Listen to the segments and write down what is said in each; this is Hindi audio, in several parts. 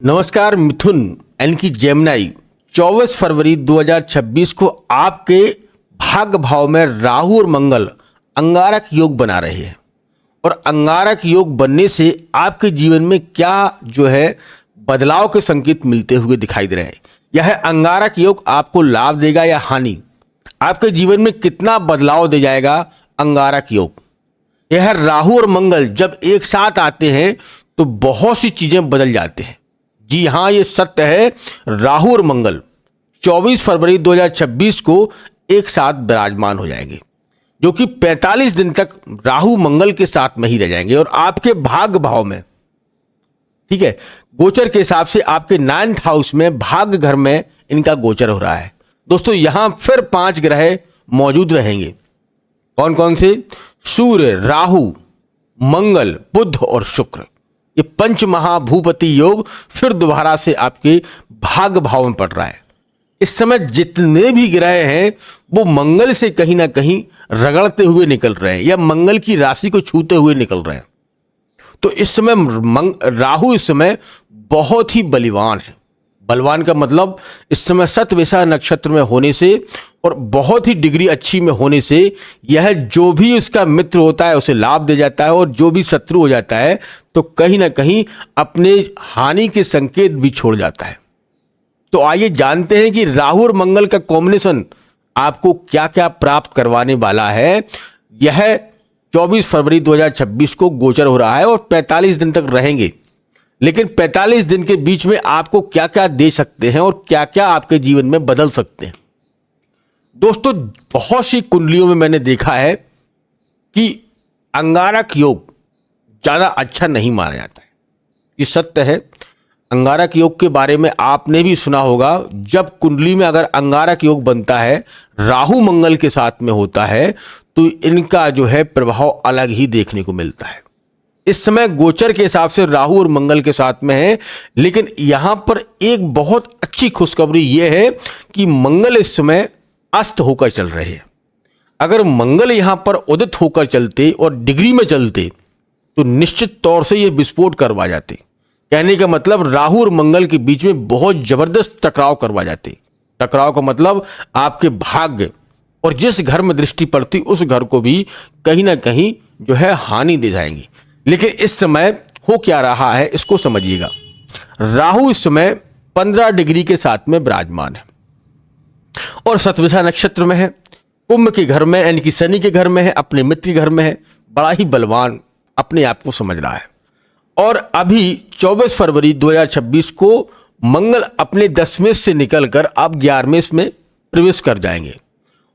नमस्कार मिथुन यानी कि जेमिनी 24 फरवरी 2026 को आपके भाग्य भाव में राहु और मंगल अंगारक योग बना रहे हैं। और अंगारक योग बनने से आपके जीवन में क्या बदलाव के संकेत मिलते हुए दिखाई दे रहे हैं। यह अंगारक योग आपको लाभ देगा या हानि, आपके जीवन में कितना बदलाव दे जाएगा अंगारक योग। यह राहु और मंगल जब एक साथ आते हैं तो बहुत सी चीजें बदल जाते हैं। जी हाँ, ये सत्य है। राहु और मंगल 24 फरवरी 2026 को एक साथ विराजमान हो जाएंगे, जो कि 45 दिन तक राहु मंगल के साथ में ही रह जाएंगे और आपके भाग्य भाव में, ठीक है, गोचर के हिसाब से आपके 9th हाउस में भाग्य घर में इनका गोचर हो रहा है। दोस्तों, यहां फिर 5 ग्रह मौजूद रहेंगे। कौन कौन से? सूर्य, राहु, मंगल, बुध और शुक्र। ये पंच महाभूपति योग फिर दोबारा से आपके भाग्य भाव में पड़ रहा है। इस समय जितने भी ग्रह हैं वो मंगल से कहीं ना कहीं रगड़ते हुए निकल रहे हैं या मंगल की राशि को छूते हुए निकल रहे हैं। तो इस समय राहु इस समय बहुत ही बलवान है। बलवान का मतलब इस समय सतविषा नक्षत्र में होने से और बहुत ही डिग्री अच्छी में होने से यह जो भी उसका मित्र होता है उसे लाभ दे जाता है और जो भी शत्रु हो जाता है तो कहीं ना कहीं अपने हानि के संकेत भी छोड़ जाता है। तो आइए जानते हैं कि राहु और मंगल का कॉम्बिनेशन आपको क्या क्या प्राप्त करवाने वाला है। यह 24 फरवरी 2026 को गोचर हो रहा है और 45 दिन तक रहेंगे। लेकिन 45 दिन के बीच में आपको क्या क्या दे सकते हैं और क्या क्या आपके जीवन में बदल सकते हैं। दोस्तों, बहुत सी कुंडलियों में मैंने देखा है कि अंगारक योग ज़्यादा अच्छा नहीं माना जाता है। ये सत्य है। अंगारक योग के बारे में आपने भी सुना होगा। जब कुंडली में अगर अंगारक योग बनता है, राहु मंगल के साथ में होता है, तो इनका प्रभाव अलग ही देखने को मिलता है। इस समय गोचर के हिसाब से राहु और मंगल के साथ में है, लेकिन यहां पर एक बहुत अच्छी खुशखबरी यह है कि मंगल इस समय अस्त होकर चल रहे हैं। अगर मंगल यहां पर उदित होकर चलते और डिग्री में चलते तो निश्चित तौर से ये विस्फोट करवा जाते। कहने का मतलब राहु और मंगल के बीच में बहुत जबरदस्त टकराव करवा जाते। टकराव का मतलब आपके भाग्य और जिस घर में दृष्टि पड़ती उस घर को भी कहीं ना कहीं हानि दे जाएंगी। लेकिन इस समय हो क्या रहा है इसको समझिएगा। राहु इस समय 15 डिग्री के साथ में विराजमान है और सतविषा नक्षत्र में है, कुंभ के घर में यानी कि शनि के घर में है, अपने मित्र के घर में है। बड़ा ही बलवान अपने आप को समझ रहा है। और अभी 24 फरवरी 2026 को मंगल अपने 10वें से निकलकर अब 11वें में प्रवेश कर जाएंगे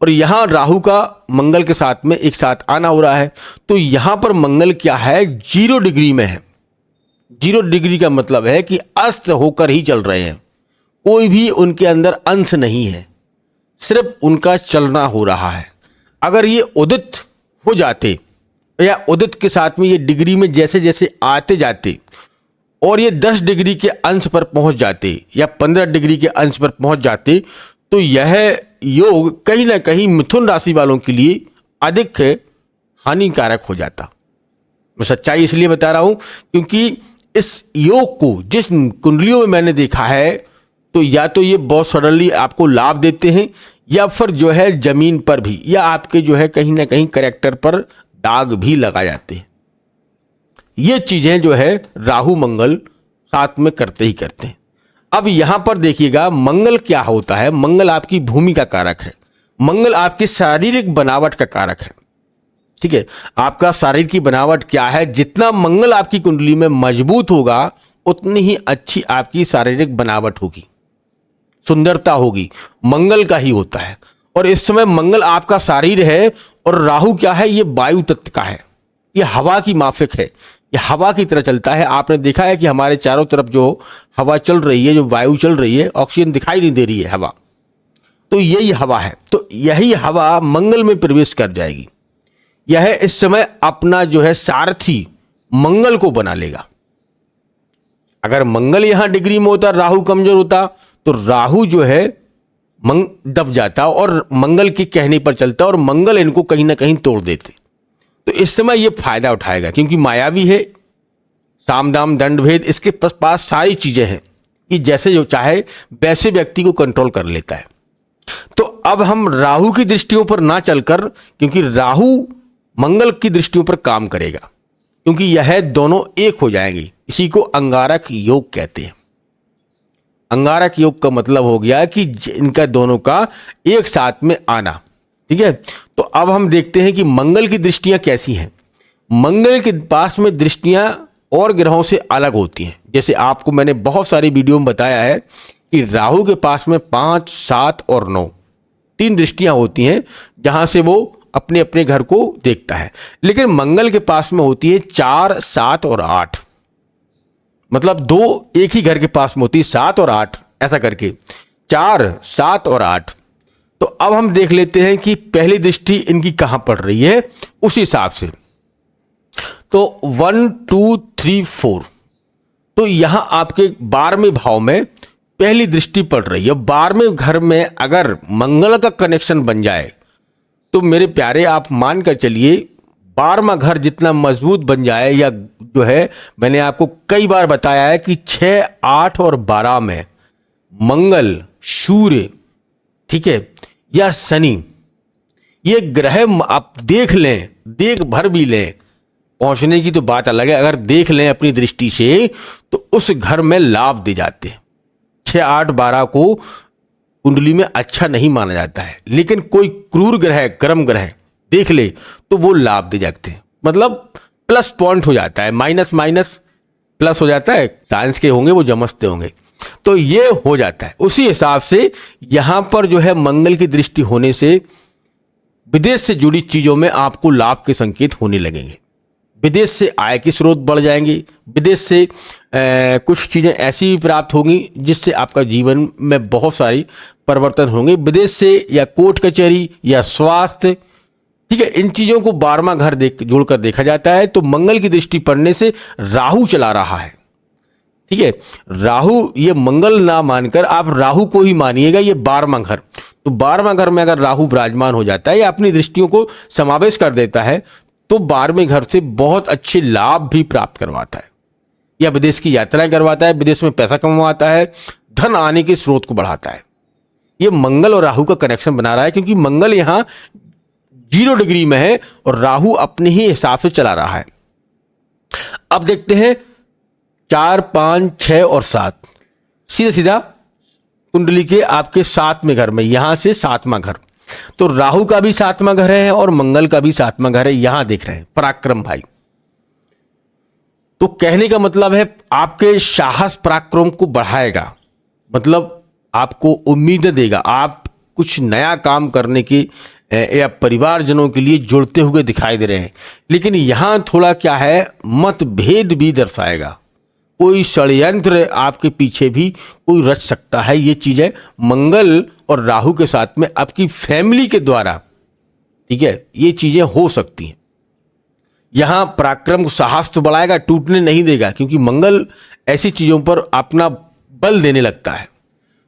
और यहां राहु का मंगल के साथ में एक साथ आना हो रहा है। तो यहां पर मंगल क्या है? 0 डिग्री में है। 0 डिग्री का मतलब है कि अस्त होकर ही चल रहे हैं। कोई भी उनके अंदर अंश नहीं है, सिर्फ उनका चलना हो रहा है। अगर ये उदित हो जाते या उदित के साथ में ये डिग्री में जैसे जैसे आते जाते और ये 10 डिग्री के अंश पर पहुंच जाते या 15 डिग्री के अंश पर पहुंच जाते तो यह योग कहीं ना कहीं मिथुन राशि वालों के लिए अधिक हानिकारक हो जाता। मैं सच्चाई इसलिए बता रहा हूं क्योंकि इस योग को जिस कुंडलियों में मैंने देखा है तो या तो ये बहुत सडनली आपको लाभ देते हैं या फिर जमीन पर भी या आपके कहीं ना कहीं कैरेक्टर पर दाग भी लगा जाते हैं। ये चीजें राहु मंगल साथ में करते ही करते हैं। अब यहां पर देखिएगा मंगल क्या होता है। मंगल आपकी भूमि का कारक है। मंगल आपकी शारीरिक बनावट का कारक है। ठीक है, आपका शारीर की बनावट क्या है? जितना मंगल आपकी कुंडली में मजबूत होगा उतनी ही अच्छी आपकी शारीरिक बनावट होगी, सुंदरता होगी। मंगल का ही होता है। और इस समय मंगल आपका शरीर है और राहु क्या है? ये वायु तत्व का है, ये हवा की माफिक है, ये हवा की तरह चलता है। आपने देखा है कि हमारे चारों तरफ जो हवा चल रही है, जो वायु चल रही है, ऑक्सीजन दिखाई नहीं दे रही है हवा, तो यही हवा है। तो यही हवा मंगल में प्रवेश कर जाएगी। यह इस समय अपना सारथी मंगल को बना लेगा। अगर मंगल यहां डिग्री में होता, राहु कमजोर होता, तो राहु दब जाता और मंगल के कहने पर चलता और मंगल इनको कहीं ना कहीं तोड़ देते। तो इस समय ये फायदा उठाएगा क्योंकि मायावी है, साम दाम दंड भेद, इसके पास सारी चीजें हैं। कि जैसे जो चाहे वैसे व्यक्ति को कंट्रोल कर लेता है। तो अब हम राहु की दृष्टियों पर ना चलकर, क्योंकि राहु मंगल की दृष्टियों पर काम करेगा, क्योंकि यह दोनों एक हो जाएंगे, इसी को अंगारक योग कहते हैं। अंगारक योग का मतलब हो गया कि इनका दोनों का एक साथ में आना। ठीक है, तो अब हम देखते हैं कि मंगल की दृष्टियां कैसी हैं। मंगल के पास में दृष्टियां और ग्रहों से अलग होती हैं। जैसे आपको मैंने बहुत सारी वीडियो में बताया है कि राहु के पास में 5, 7 और 9 3 दृष्टियां होती हैं, जहां से वो अपने अपने घर को देखता है। लेकिन मंगल के पास में होती है 4, 7 और 8, मतलब 2 एक ही घर के पास में होती है, 7 और 8 ऐसा करके 4, 7 और 8। तो अब हम देख लेते हैं कि पहली दृष्टि इनकी कहां पड़ रही है उसी हिसाब से। तो 1, 2, 3, 4, तो यहां आपके 12वें भाव में पहली दृष्टि पड़ रही है। 12वें घर में अगर मंगल का कनेक्शन बन जाए तो मेरे प्यारे आप मान कर चलिए 12वां घर जितना मजबूत बन जाए, या जो है मैंने आपको कई बार बताया है कि 6, 8 और 12 में मंगल, सूर्य, ठीक है, या शनि, ये ग्रह आप देख लें, देख भर भी लें, पहुंचने की तो बात अलग है, अगर देख लें अपनी दृष्टि से तो उस घर में लाभ दे जाते हैं। 6, 8, 12 को कुंडली में अच्छा नहीं माना जाता है, लेकिन कोई क्रूर ग्रह, कर्म ग्रह देख ले तो वो लाभ दे जाते हैं, मतलब प्लस पॉइंट हो जाता है, माइनस माइनस प्लस हो जाता है। साइंस के होंगे वो समझते होंगे, तो ये हो जाता है। उसी हिसाब से यहां पर जो है मंगल की दृष्टि होने से विदेश से जुड़ी चीजों में आपको लाभ के संकेत होने लगेंगे। विदेश से आय के स्रोत बढ़ जाएंगे, विदेश से कुछ चीज़ें ऐसी भी प्राप्त होंगी जिससे आपका जीवन में बहुत सारी परिवर्तन होंगे। विदेश से या कोर्ट कचहरी या स्वास्थ्य, ठीक है, इन चीज़ों को 12वां घर जोड़कर देखा जाता है। तो मंगल की दृष्टि पड़ने से राहु चला रहा है, ठीक है, राहु, ये मंगल ना मानकर आप राहु को ही मानिएगा, ये 12वां घर। तो 12वां घर में अगर राहु विराजमान हो जाता है या अपनी दृष्टियों को समावेश कर देता है तो 12वें घर से बहुत अच्छे लाभ भी प्राप्त करवाता है, या विदेश की यात्राएं करवाता है, विदेश में पैसा कमवाता है, धन आने के स्रोत को बढ़ाता है। ये मंगल और राहु का कनेक्शन बना रहा है, क्योंकि मंगल यहां 0 डिग्री में है और राहु अपने ही हिसाब से चला रहा है। अब देखते हैं 4, 5, 6 और 7, सीधा सीधा कुंडली के आपके 7वें घर में, यहां से 7वां घर। तो राहु का भी 7वां घर है और मंगल का भी 7वां घर है, यहां देख रहे हैं पराक्रम भाई। तो कहने का मतलब है आपके साहस पराक्रम को बढ़ाएगा, मतलब आपको उम्मीद देगा, आप कुछ नया काम करने की या परिवारजनों के लिए जुड़ते हुए दिखाई दे रहे हैं। लेकिन यहां थोड़ा क्या है, मतभेद भी दर्शाएगा, कोई षड्यंत्र आपके पीछे भी कोई रच सकता है। ये चीज़ें मंगल और राहु के साथ में आपकी फैमिली के द्वारा, ठीक है, ये चीज़ें हो सकती हैं। यहाँ पराक्रम साहस तो बढ़ाएगा, टूटने नहीं देगा, क्योंकि मंगल ऐसी चीज़ों पर अपना बल देने लगता है।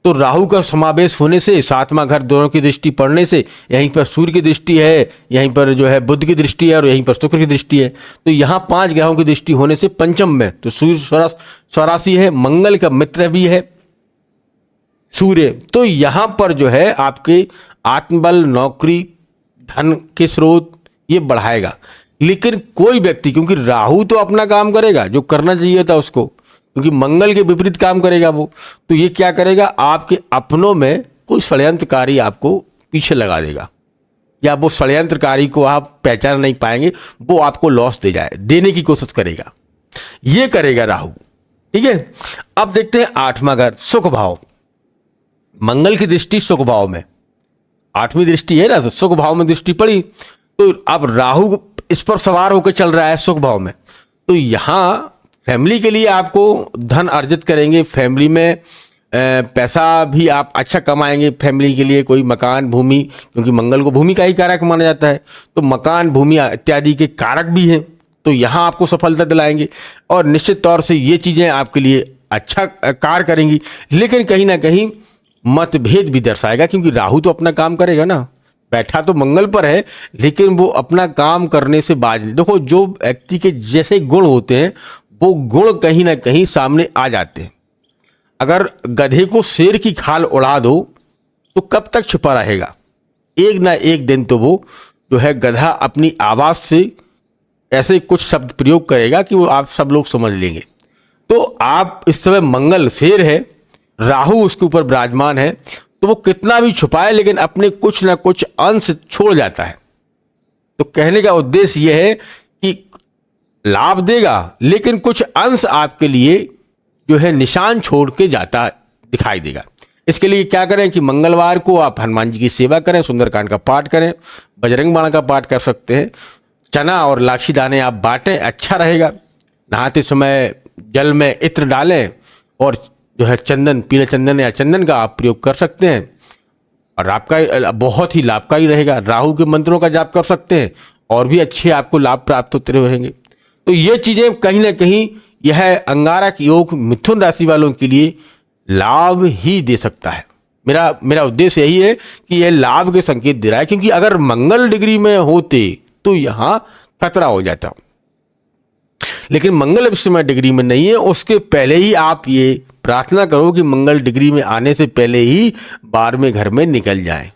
तो राहु का समावेश होने से, 7वां घर दोनों की दृष्टि पड़ने से, यहीं पर सूर्य की दृष्टि है, यहीं पर जो है बुध की दृष्टि है और यहीं पर शुक्र की दृष्टि है। तो यहाँ 5 ग्रहों की दृष्टि होने से पंचम में तो सूर्य स्वराशि है, मंगल का मित्र भी है सूर्य। तो यहाँ पर जो है आपके आत्मबल, नौकरी, धन के स्रोत ये बढ़ाएगा। लेकिन कोई व्यक्ति, क्योंकि राहु तो अपना काम करेगा जो करना चाहिए था उसको, क्योंकि मंगल के विपरीत काम करेगा वो, तो ये क्या करेगा, आपके अपनों में कोई षड्यंत्रकारी आपको पीछे लगा देगा, या वो षड्यंत्रकारी को आप पहचान नहीं पाएंगे, वो आपको लॉस देने की कोशिश करेगा, ये करेगा राहु, ठीक है। अब देखते हैं 8वां घर, सुख भाव। मंगल की दृष्टि सुख भाव में, 8वीं दृष्टि है ना, तो सुख भाव में दृष्टि पड़ी, तो अब राहु इस पर सवार होकर चल रहा है सुख भाव में। तो यहाँ फैमिली के लिए आपको धन अर्जित करेंगे, फैमिली में पैसा भी आप अच्छा कमाएंगे, फैमिली के लिए कोई मकान, भूमि, क्योंकि मंगल को भूमि का ही कारक माना जाता है, तो मकान, भूमि इत्यादि के कारक भी हैं, तो यहाँ आपको सफलता दिलाएंगे और निश्चित तौर से ये चीज़ें आपके लिए अच्छा कार्य करेंगी। लेकिन कहीं ना कहीं मतभेद भी दर्शाएगा, क्योंकि राहु तो अपना काम करेगा ना, बैठा तो मंगल पर है, लेकिन वो अपना काम करने से बाज नहीं। देखो, जो व्यक्ति के जैसे गुण होते हैं वो गुण कहीं ना कहीं सामने आ जाते हैं। अगर गधे को शेर की खाल उड़ा दो तो कब तक छुपा रहेगा? एक ना एक दिन तो वो जो है गधा अपनी आवाज़ से ऐसे कुछ शब्द प्रयोग करेगा कि वो आप सब लोग समझ लेंगे। तो आप इस समय मंगल शेर है, राहु उसके ऊपर विराजमान है, तो वो कितना भी छुपाए लेकिन अपने कुछ ना कुछ अंश छोड़ जाता है। तो कहने का उद्देश्य यह है कि लाभ देगा लेकिन कुछ अंश आपके लिए जो है निशान छोड़ के जाता दिखाई देगा। इसके लिए क्या करें कि मंगलवार को आप हनुमान जी की सेवा करें, सुंदरकांड का पाठ करें, बजरंग बाण का पाठ कर सकते हैं, चना और लाक्षी दाने आप बांटें, अच्छा रहेगा। नहाते समय जल में इत्र डालें और जो है चंदन, पीले चंदन या चंदन का आप प्रयोग कर सकते हैं और आपका बहुत ही लाभकारी रहेगा। राहु के मंत्रों का जाप कर सकते हैं और भी अच्छे आपको लाभ प्राप्त होते रहेंगे। तो ये चीज़ें कहीं ना कहीं यह अंगारक योग मिथुन राशि वालों के लिए लाभ ही दे सकता है। मेरा उद्देश्य यही है कि यह लाभ के संकेत दे रहा है, क्योंकि अगर मंगल डिग्री में होते तो यहाँ खतरा हो जाता, लेकिन मंगल इस समय डिग्री में नहीं है। उसके पहले ही आप ये प्रार्थना करो कि मंगल डिग्री में आने से पहले ही 12वें घर में निकल जाए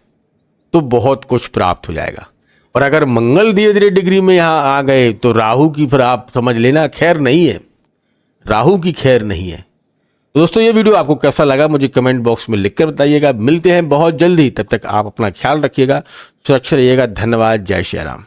तो बहुत कुछ प्राप्त हो जाएगा। और अगर मंगल धीरे धीरे डिग्री में यहाँ आ गए तो राहु की फिर आप समझ लेना खैर नहीं है, राहु की खैर नहीं है। तो दोस्तों ये वीडियो आपको कैसा लगा मुझे कमेंट बॉक्स में लिखकर बताइएगा। मिलते हैं बहुत जल्दी, तब तक आप अपना ख्याल रखिएगा, सुरक्षित रहिएगा। धन्यवाद। जय श्री राम।